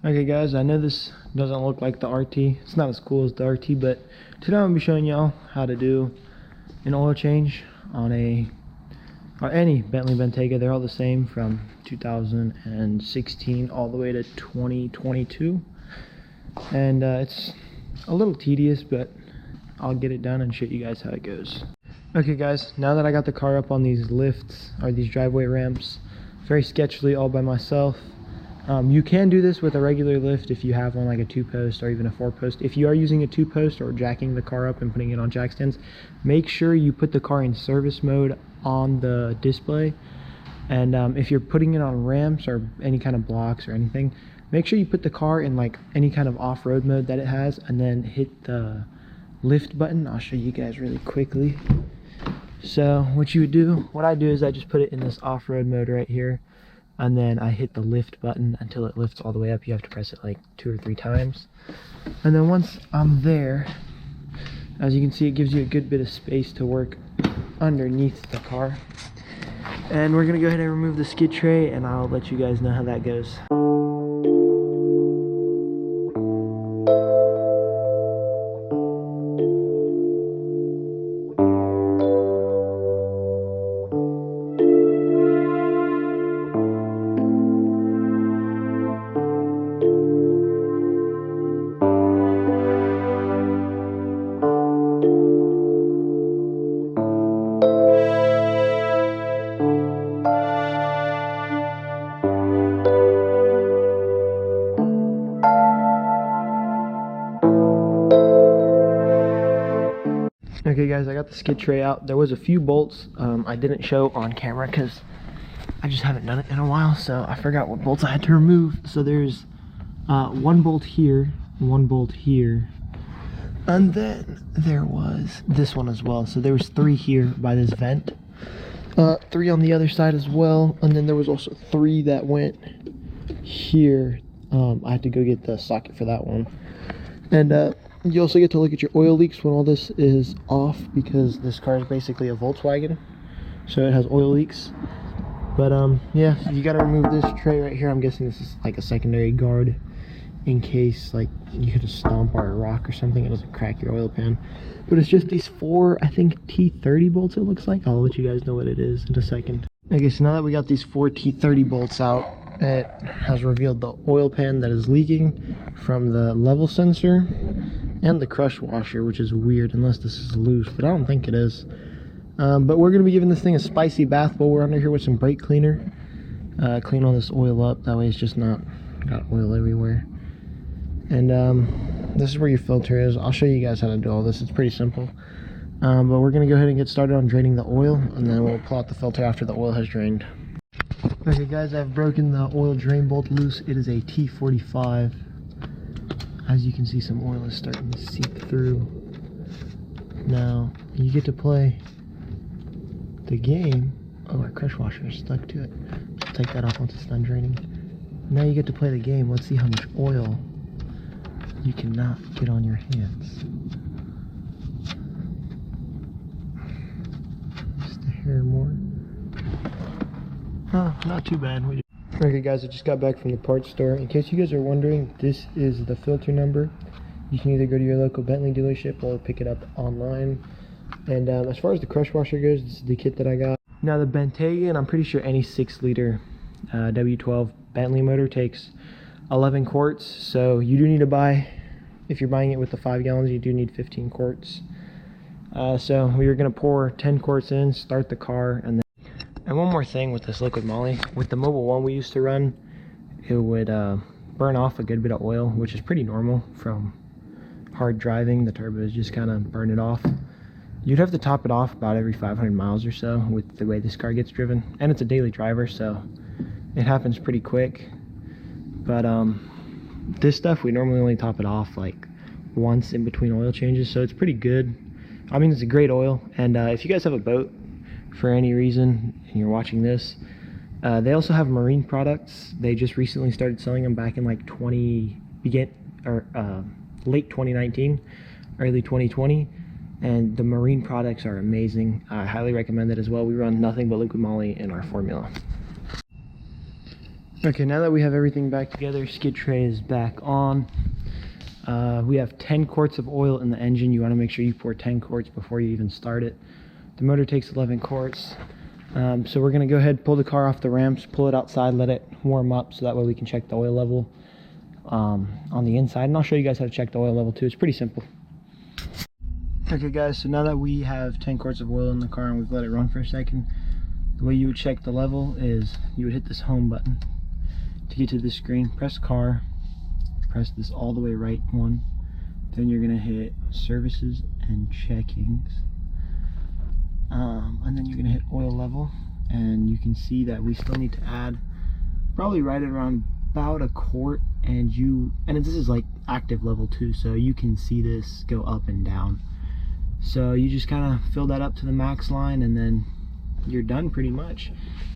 Okay guys, I know this doesn't look like the RT. It's not as cool as the RT, but today I'm going to be showing y'all how to do an oil change on any Bentley Bentayga. They're all the same from 2016 all the way to 2022. And it's a little tedious, but I'll get it done and show you guys how it goes. Okay guys, now that I got the car up on these lifts, or these driveway ramps, very sketchily all by myself. You can do this with a regular lift if you have one like a 2-post or even a 4-post. If you are using a 2-post or jacking the car up and putting it on jack stands, make sure you put the car in service mode on the display. And if you're putting it on ramps or any kind of blocks or anything, make sure you put the car in like any kind of off-road mode that it has, and then hit the lift button. I'll show you guys really quickly. So what I do is I just put it in this off-road mode right here, and then I hit the lift button until it lifts all the way up. You have to press it like 2 or 3 times. And then once I'm there, as you can see, it gives you a good bit of space to work underneath the car. And we're gonna go ahead and remove the skid tray, and I'll let you guys know how that goes. Okay guys, I got the skid tray out. There was a few bolts I didn't show on camera because I just haven't done it in a while, so I forgot what bolts I had to remove. So there's one bolt here, one bolt here, and then there was this one as well. So there was 3 here by this vent, 3 on the other side as well, and then there was also 3 that went here. I had to go get the socket for that one. And you also get to look at your oil leaks when all this is off, because this car is basically a Volkswagen, so it has oil leaks. But yeah, so you got to remove this tray right here. I'm guessing this is like a secondary guard in case like you hit a stomp or a rock or something, it doesn't crack your oil pan. But it's just these 4, I think, T30 bolts it looks like. I'll let you guys know what it is in a second. Okay, so now that we got these 4 T30 bolts out, it has revealed the oil pan that is leaking from the level sensor and the crush washer, which is weird unless this is loose, but I don't think it is. But we're going to be giving this thing a spicy bath while we're under here with some brake cleaner. Clean all this oil up, that way it's just not got oil everywhere. And this is where your filter is. I'll show you guys how to do all this. It's pretty simple. But we're going to go ahead and get started on draining the oil, and then we'll pull out the filter after the oil has drained. Okay guys, I've broken the oil drain bolt loose. It is a T45. As you can see, some oil is starting to seep through. Now, you get to play the game. Oh, our crush washer is stuck to it. I'll take that off once it's done draining. Now you get to play the game. Let's see how much oil you cannot get on your hands. Just a hair more. Oh, not too bad. Okay guys, I just got back from the parts store. In case you guys are wondering, this is the filter number. You can either go to your local Bentley dealership or pick it up online. And as far as the crush washer goes, this is the kit that I got. Now the Bentayga, and I'm pretty sure any 6-liter W12 Bentley motor takes 11 quarts. So you do need to buy, if you're buying it with the 5 gallons, you do need 15 quarts. So we were going to pour 10 quarts in, start the car, and then. And one more thing with this liquid moly, with the Mobile 1 we used to run, it would burn off a good bit of oil, which is pretty normal from hard driving. The turbos just kind of burn it off. You'd have to top it off about every 500 miles or so with the way this car gets driven. And it's a daily driver, so it happens pretty quick. But this stuff, we normally only top it off like once in between oil changes, so it's pretty good. I mean, it's a great oil. And if you guys have a boat, for any reason, and you're watching this, they also have marine products. They just recently started selling them back in like late 2019, early 2020, and the marine products are amazing. I highly recommend it as well. We run nothing but liquid moly in our formula. Okay, now that we have everything back together, skid tray is back on. We have 10 quarts of oil in the engine. You want to make sure you pour 10 quarts before you even start it. The motor takes 11 quarts. So we're going to go ahead, pull the car off the ramps, pull it outside, let it warm up so that way we can check the oil level on the inside. And I'll show you guys how to check the oil level too. It's pretty simple. Okay guys, so now that we have 10 quarts of oil in the car and we've let it run for a second, the way you would check the level is you would hit this home button to get to this screen. Press car, press this all the way right one, then you're going to hit services and checkings, and then you're going to hit oil level, and you can see that we still need to add probably right around about a quart, and this is like active level too, so you can see this go up and down. So you just kind of fill that up to the max line and then you're done pretty much.